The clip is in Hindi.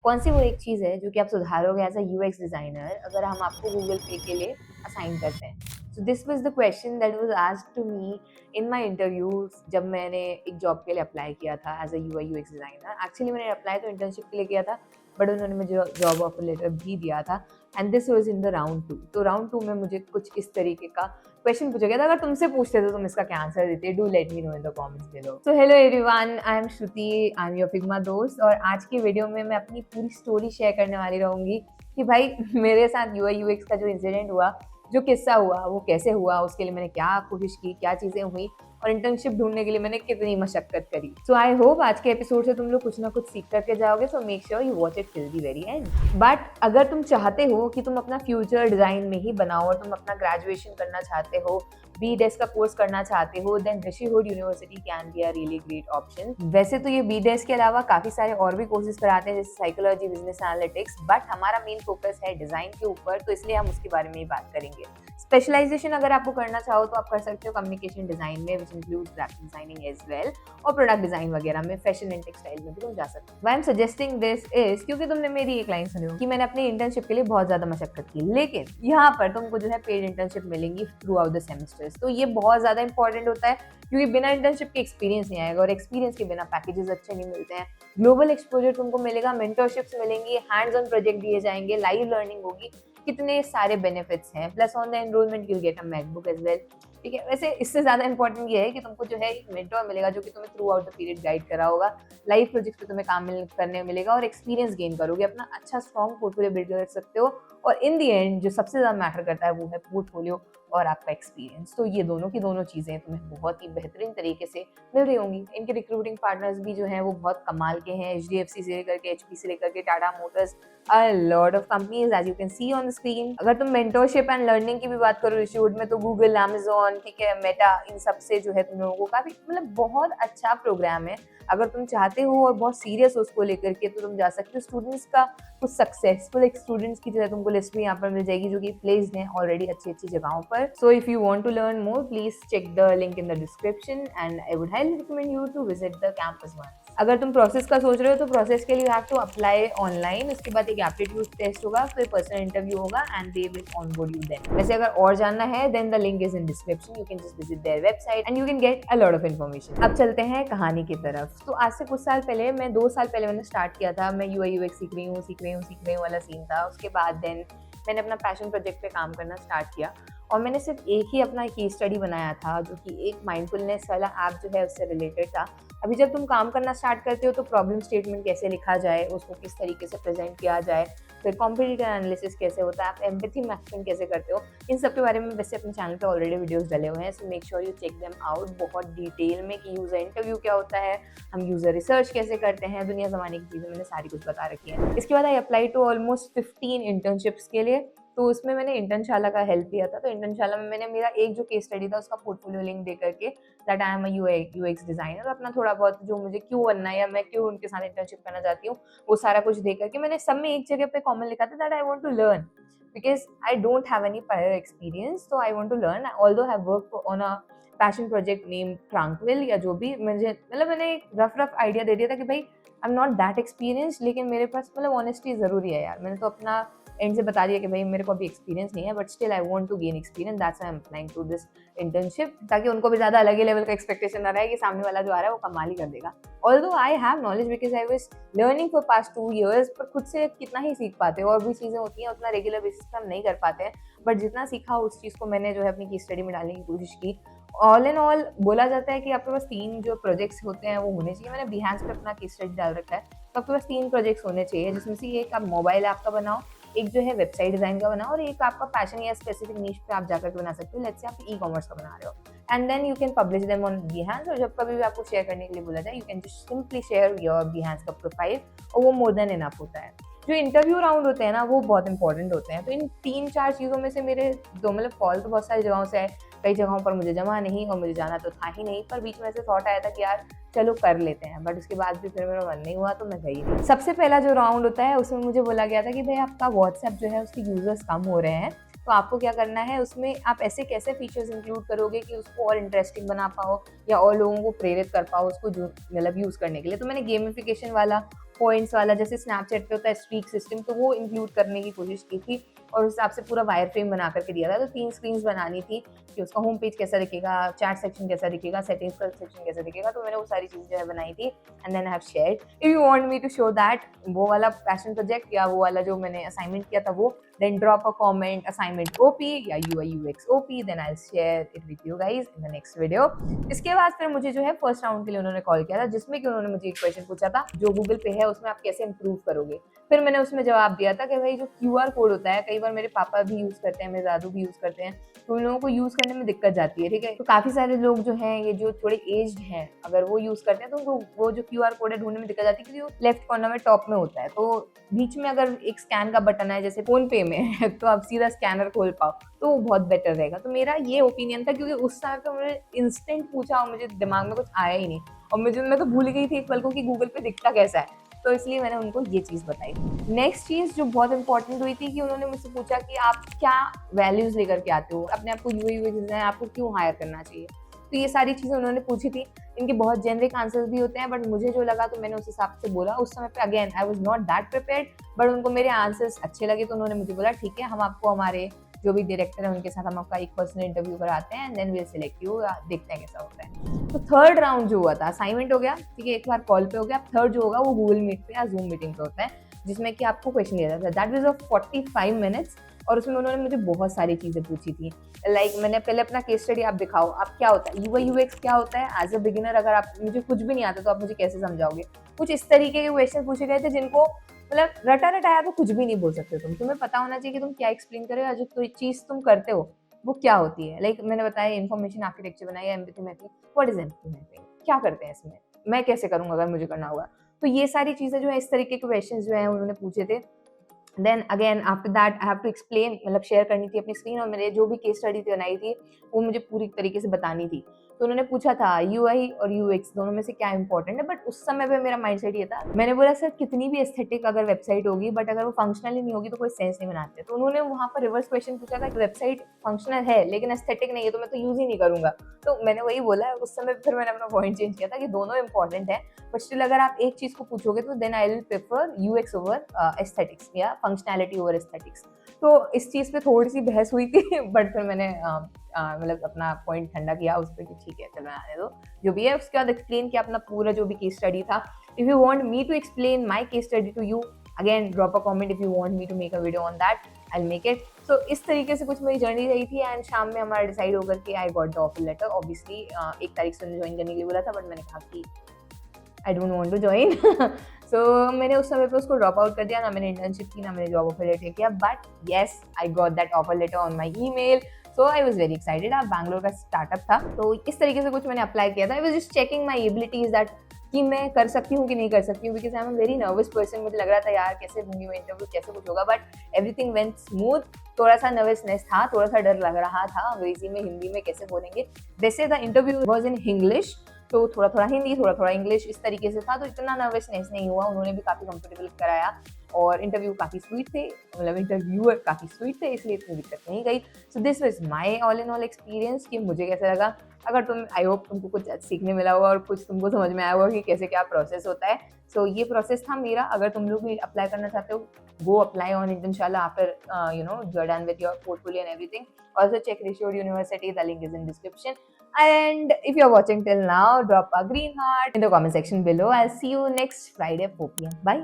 कौन सी वो एक चीज़ है जो कि आप सुधारोगे एज़ अ यूएक्स डिज़ाइनर अगर हम आपको गूगल पे के लिए असाइन करते हैं? So this was the question that was asked to me in my interviews जब मैंने एक जॉब के लिए अप्लाई किया था as a UI UX designer. Actually मैंने अप्लाई तो इंटर्नशिप के लिए किया था, बट उन्होंने मुझे जॉब ऑफर लेटर भी दिया था and this was in the round 2। तो राउंड 2 में मुझे कुछ इस तरीके का क्वेश्चन पूछा गया था। अगर तुमसे पूछते तो तुम इसका क्या आंसर देते? Do let me know in the comments below. So hello everyone, I am Shruti, I am your Figma दोस्त और आज की वीडियो में मैं अपनी पूरी स्टोरी शेयर करने वाली रहूंगी कि भाई मेरे साथ यूआई यूएक्स का जो इंसिडेंट हुआ, जो किस्सा हुआ, वो कैसे हुआ, उसके लिए मैंने क्या कोशिश की, क्या चीज़ें हुई और इंटर्नशिप ढूंढने के लिए मैंने कितनी मशक्कत करी। सो आई होप आज के एपिसोड से तुम लोग कुछ ना कुछ सीख करके जाओगे। सो make sure you watch it till the very and. But अगर तुम चाहते हो कि तुम अपना फ्यूचर डिजाइन में ही बनाओ और तुम अपना ग्रेजुएशन करना चाहते हो, बी डेस्क का कोर्स करना चाहते हो, then Rishihood university can be a really great option. वैसे तो ये बी डेस्क के अलावा काफी सारे और भी कोर्सेज कराते हैं जैसे साइकोलॉजी, बिजनेस एनालिटिक्स, बट हमारा मेन फोकस है डिजाइन के ऊपर, तो इसलिए हम उसके बारे में ही बात करेंगे। स्पेशलाइजेशन अगर आपको करना चाहो तो आप कर सकते हो कम्युनिकेशन डिजाइन में, which includes graphic designing as well, और प्रोडक्ट डिजाइन वगैरह में, फैशन एंड टेक्सटाइल में भी तुम जा सकते हो। Why I am suggesting this is क्योंकि तुमने मेरी एक लाइन सुनी हो कि मैंने अपनी इंटर्नशिप के लिए बहुत ज्यादा मशक्कत की, लेकिन यहाँ पर तुमको जो है पेड इंटर्नशिप मिलेंगी थ्रू आउट द सेमेस्टर्स। तो ये बहुत ज्यादा इंपॉर्टेंट होता है क्योंकि बिना इंटर्नशिप के एक्सपीरियंस नहीं आएगा और एक्सपीरियंस के बिना पैकेजेस अच्छे नहीं मिलते हैं। ग्लोबल एक्सपोजर तुमको मिलेगा, मेंटरशिप्स मिलेंगी, हैंड्स ऑन प्रोजेक्ट दिए जाएंगे, लाइव लर्निंग होगी, कितने सारे बेनिफिट्स हैं। Plus on the enrolment you get a MacBook as well. ठीक है, वैसे इससे ज्यादा इंपॉर्टेंट ये है कि तुमको जो है एक मेंटर मिलेगा जो कि तुम्हें through out the period guide करा होगा, लाइव प्रोजेक्ट पे तुम्हें काम करने मिलेगा और एक्सपीरियंस गेन करोगे, अपना अच्छा स्ट्रॉन्ग पोर्टफोलियो बिल्ड कर सकते हो। और इन दी एंड जो सबसे ज्यादा मैटर करता है वो है पोर्टफोलियो और आपका एक्सपीरियंस। तो ये दोनों की दोनों चीजें तुम्हें बहुत ही बेहतरीन तरीके से मिल रही होंगी। इनके रिक्रूटिंग पार्टनर्स भी जो हैं वो बहुत कमाल के हैं, एचडीएफसी से लेकर के एचपी से लेकर के Tata Motors, a lot of companies as you can see on the screen। अगर तुम मेंटरशिप एंड लर्निंग की भी बात करो इंस्टीट्यूट में तो गूगल, अमेजोन, ठीक है, मेटा, इन सब से जो है तुम लोगों को काफी मतलब बहुत अच्छा प्रोग्राम है। अगर तुम चाहते हो और बहुत सीरियस हो उसको लेकर के तो तुम जा सकते हो। स्टूडेंट्स का कुछ सक्सेसफुल स्टूडेंट्स की जो है तुमको लिस्ट भी यहाँ पर मिल जाएगी जो कि प्लेस्ड हैं ऑलरेडी अच्छी अच्छी जगहों पर। So if you want to learn more please check the link in the description and I would highly recommend you to visit the campus once. अगर तुम प्रोसेस का सोच रहे हो तो प्रोसेस के लिए you have to apply online, उसके बाद एक एप्टीट्यूड टेस्ट होगा, फिर पर्सनल इंटरव्यू होगा and they will onboard you then. वैसे अगर और जानना है then the link is in description, you can just visit their website and you can get a lot of information. अब चलते हैं कहानी की तरफ। तो आज से कुछ साल पहले, मैं 2 साल पहले मैंने स्टार्ट किया था। मैं यूआई यूएक्स सीख रही हूँ वाला सीन था। उसके बाद देन मैंने अपना पैशन प्रोजेक्ट पे काम करना स्टार्ट किया और मैंने सिर्फ एक ही अपना केस स्टडी बनाया था जो कि एक माइंडफुलनेस वाला ऐप जो है उससे रिलेटेड था। अभी जब तुम काम करना स्टार्ट करते हो तो प्रॉब्लम स्टेटमेंट कैसे लिखा जाए, उसको किस तरीके से प्रेजेंट किया जाए, फिर कॉम्पिटिटिव एनालिसिस कैसे होता है, आप एम्पैथी मैपिंग कैसे करते हो, इन सब के बारे में वैसे अपने चैनल पे ऑलरेडी वीडियोस डले हुए हैं। So make sure you check them out बहुत डिटेल में कि यूजर इंटरव्यू क्या होता है, हम यूजर रिसर्च कैसे करते हैं, दुनिया जमाने की चीज़ें मैंने सारी कुछ बता रखी है। इसके बाद I apply to almost 15 internships के लिए। तो उसमें मैंने इंटर्नशाला का हेल्प लिया था। तो इंटर्नशाला में मैंने मेरा एक जो केस स्टडी था उसका पोर्टफोलियो लिंक दे करके that I am a UX designer, अपना थोड़ा बहुत जो मुझे क्यों बनना है या मैं क्यों उनके साथ इंटर्नशिप करना चाहती हूँ वो सारा कुछ दे करके मैंने सब में एक जगह पे कॉमन लिखा था that I want to learn because I don't have any prior experience, तो I want to learn although have work on a passion project name Tranquil या जो भी। मुझे मतलब मैंने एक रफ आइडिया दे दिया था कि भाई I am not that experience, लेकिन मेरे पास मतलब ऑनेस्टी जरूरी है यार। मैंने तो अपना एंड से बता दिया कि भाई मेरे को अभी एक्सपीरियंस नहीं है but still I want to gain experience, that's why I am applying to this internship, ताकि उनको भी ज्यादा अलग ही लेवल का एक्सपेक्टेशन ना रहे कि सामने वाला जो आ रहा है वो कमाल ही कर देगा। Although I have knowledge because I was learning for past 2 years, पर खुद से कितना ही सीख पाते हो, और भी चीजें होती हैं उतना रेगुलर बेसिस पर हम नहीं कर पाते हैं, बट जितना सीखा उस चीज को मैंने जो है अपनी केस स्टडी में डालने की कोशिश की। ऑल इन ऑल बोला जाता है कि आपके पास 3 जो प्रोजेक्ट्स होते हैं वो होने चाहिए। मैंने बिहांस पे अपना केस स्टडी डाल रखा है, तो आपके पास 3 प्रोजेक्ट्स होने चाहिए जिसमें से एक आप मोबाइल ऐप का बनाओ, एक जो है वेबसाइट डिजाइन का बनाओ, और एक आपका पैशन या स्पेसिफिक नीश पे आप जाकर के बना सकते हो। लेट्स से आप ई कॉमर्स का बना रहे हो and then you can publish them on Behance, और जब कभी भी आपको शेयर करने के लिए बोला जाए you can just simply share your Behance का प्रोफाइल, और वो मोर देन इनफ होता है। जो इंटरव्यू राउंड होते हैं ना वो बहुत इंपॉर्टेंट होते हैं। तो इन 3-4 चीज़ों में से मेरे दो मतलब कॉल तो बहुत सारी जगहों से है, कई जगहों पर मुझे जमा नहीं और मुझे जाना तो था ही नहीं, पर बीच में ऐसे थॉट आया था कि यार चलो कर लेते हैं, बट उसके बाद भी फिर मेरा मन नहीं हुआ तो मैं गई नहीं। सबसे पहला जो राउंड होता है उसमें मुझे बोला गया था कि भाई आपका व्हाट्सएप जो है उसके यूजर्स कम हो रहे हैं, तो आपको क्या करना है उसमें आप ऐसे कैसे फीचर्स इंक्लूड करोगे कि उसको और इंटरेस्टिंग बना पाओ या और लोगों को प्रेरित कर पाओ उसको जो मतलब यूज करने के लिए। तो मैंने गेमिफिकेशन वाला पॉइंट्स वाला, जैसे स्नैपचैट पे होता है स्ट्रीक सिस्टम, तो वो इंक्लूड करने की कोशिश की थी और उस हिसाब से पूरा वायर फ्रेम बना करके दिया था। तो 3 स्क्रीन्स बनानी थी कि उसका होम पेज कैसा दिखेगा, चैट सेक्शन कैसा दिखेगा, सेटिंग्स का सेक्शन कैसा दिखेगा। तो मैंने वो सारी चीज़ें जो है बनाई थी and then I have shared. If you want me to show that, वो वाला पैशन प्रोजेक्ट या वो वाला जो मैंने असाइनमेंट किया था वो, then drop a comment assignment OP या UI UX OP, then I'll share it with you guys in the next video. इसके बाद फिर मुझे जो है फर्स्ट राउंड के लिए उन्होंने कॉल किया था, जिसमें कि उन्होंने मुझे एक क्वेश्चन पूछा था जो गूगल पे है उसमें आप कैसे इंप्रूव करोगे। फिर मैंने उसमें जवाब दिया था कि भाई जो QR कोड होता है, कई बार मेरे पापा भी यूज करते हैं, मेरे दादू भी यूज करते हैं, तो उन लोगों को यूज करने में दिक्कत जाती है, ठीक है। तो काफी सारे लोग जो हैं ये जो थोड़े एज्ड हैं, अगर वो यूज करते हैं तो उनको वो जो QR कोड है ढूंढने में दिक्कत जाती है, क्योंकि वो लेफ्ट कॉर्नर में टॉप में होता है, तो बीच में अगर एक स्कैन का बटन है जैसे फोन पे में है, तो आप सीधा स्कैनर खोल पाओ तो वो बहुत बेटर रहेगा। तो मेरा ये ओपिनियन था, क्योंकि उस समय पे मैंने इंस्टेंट पूछा और मुझे दिमाग में कुछ आया ही नहीं, और मैं तो भूल गई थी एक पल को कि गूगल पे दिखता कैसा है, तो इसलिए मैंने उनको ये चीज़ बताई। नेक्स्ट चीज़ जो बहुत इंपॉर्टेंट हुई थी कि उन्होंने मुझसे पूछा कि आप क्या वैल्यूज लेकर के आते हो, अपने आप को यूआई यूएक्स डिजाइनर आपको क्यों हायर करना चाहिए। तो ये सारी चीज़ें उन्होंने पूछी थी। इनके बहुत जेनरिक आंसर्स भी होते हैं, बट मुझे जो लगा तो मैंने उस हिसाब से बोला। उस समय पे again I was not that prepared, but उनको मेरे आंसर्स अच्छे लगे, तो उन्होंने मुझे बोला ठीक है, हम आपको हमारे जो भी डायरेक्टर है उनके साथ हम आपका एक पर्सनल इंटरव्यू कराते हैं and then will select you, देखते हैं कैसा होता है। तो थर्ड राउंड जो हुआ था, असाइनमेंट हो गया, ठीक है, एक बार कॉल पे हो गया। थर्ड जो होगा वो गूगल मीट पे या जूम मीटिंग पे होता है, जिसमें कि आपको क्वेश्चन दिया जाता है। दैट वाज ऑफ 45 मिनट्स, और उसमें उन्होंने मुझे बहुत सारी चीज़ें पूछी थी। लाइक मैंने पहले अपना केस स्टडी आप दिखाओ, आप क्या होता है यूआई यूएक्स क्या होता है एज अ बिगिनर, अगर आप मुझे कुछ भी नहीं आता तो आप मुझे कैसे समझाओगे। कुछ इस तरीके के क्वेश्चन पूछे गए थे जिनको मतलब रटा रटाया तो कुछ भी नहीं बोल सकते तुम, तुम्हें पता होना चाहिए कि तुम क्या एक्सप्लेन कर रहे हो, जो चीज़ तुम करते हो वो क्या होती है। लाइक मैंने बताया इन्फॉर्मेशन आर्किटेक्चर बनाई, empathy mapping, what is empathy mapping, क्या करते हैं इसमें, मैं कैसे करूंगा अगर मुझे करना होगा। तो ये सारी चीज़ें जो है इस तरीके के क्वेश्चन जो है उन्होंने पूछे थे। Then again after that I have to explain, मतलब शेयर करनी थी अपनी स्क्रीन, और मैंने जो भी केस स्टडी बनाई थी वो मुझे पूरी तरीके से बतानी थी। तो उन्होंने पूछा था यूआई और यूएक्स दोनों में से क्या इंपॉर्टेंट है, बट उस समय पे मेरा माइंडसेट ये था, मैंने बोला सर कितनी भी एस्थेटिक अगर वेबसाइट होगी बट अगर वो फंक्शनल ही नहीं होगी तो कोई सेंस नहीं बनाते। तो उन्होंने वहाँ पर रिवर्स क्वेश्चन पूछा था कि वेबसाइट फंक्शनल है लेकिन एस्थेटिक नहीं है तो मैं तो यूज ही नहीं करूंगा। तो मैंने वही बोला उस समय, फिर मैंने अपना पॉइंट चेंज किया था कि दोनों इंपॉर्टेंट है, बट स्टिल अगर आप एक चीज को पूछोगे तो then I will prefer UX over aesthetics या फंक्शनैलिटी ओवर एस्थेटिक्स। तो इस चीज पे थोड़ी सी बहस हुई थी, बट फिर मैंने मतलब अपना पॉइंट ठंडा किया उस पर कि ठीक है चलो आने दो जो भी है। उसके बाद एक्सप्लेन किया अपना पूरा जो भी केस स्टडी था। If you want me to explain my case study to you, again drop a comment if you want me to make a video on that, I will make it. So इस तरीके से कुछ मेरी जर्नी रही थी, एंड शाम में हमारा डिसाइड होकर के I got the offer letter. Obviously 1 तारीख से ज्वाइन करने के लिए बोला था, बट मैंने कहा कि I don't want to join. So मैंने उस समय पे उसको ड्रॉप आउट कर दिया, ना मैंने इंटर्नशिप की ना मैंने जॉब ऑफर लेटर किया, but yes I got that offer later on my email. So I was very excited. Bangalore का स्टार्टअप था, तो इस तरीके से कुछ मैंने अप्लाई किया था। I was just checking my abilities that कि मैं कर सकती हूँ कि नहीं कर सकती हूँ, because I am very nervous person. मुझे लग रहा था यार कैसे दूंगी मैं इंटरव्यू, कैसे कुछ होगा, बट एवरीथिंग वेंट स्मूथ। थोड़ा सा नर्वसनेस था, थोड़ा सा डर लग रहा था अंग्रेजी में हिंदी में कैसे बोलेंगे। वैसे the interview was in English, तो थोड़ा थोड़ा हिंदी थोड़ा थोड़ा इंग्लिश इस तरीके से था, तो इतना नर्वसनेस नहीं हुआ। उन्होंने भी काफ़ी कंफर्टेबल कराया और इंटरव्यू काफ़ी स्वीट थे, मतलब इंटरव्यूअर काफ़ी स्वीट थे, इसलिए इतनी दिक्कत नहीं गई। So this was my all in all experience कि मुझे कैसा लगा। अगर तुम, आई होप तुमको कुछ सीखने मिला होगा और कुछ तुमको समझ में आया होगा कि कैसे क्या प्रोसेस होता है। सो ये प्रोसेस था मेरा। अगर तुम लोग भी अप्लाई करना चाहते हो, गो अप्लाई ऑन इट इंशाल्लाह after you're done with your portfolio and everything. Also check Rishod University, the link is in description. And if you're watching till now, drop a green heart in the comment section below. I'll see you next Friday 4 p.m. Bye.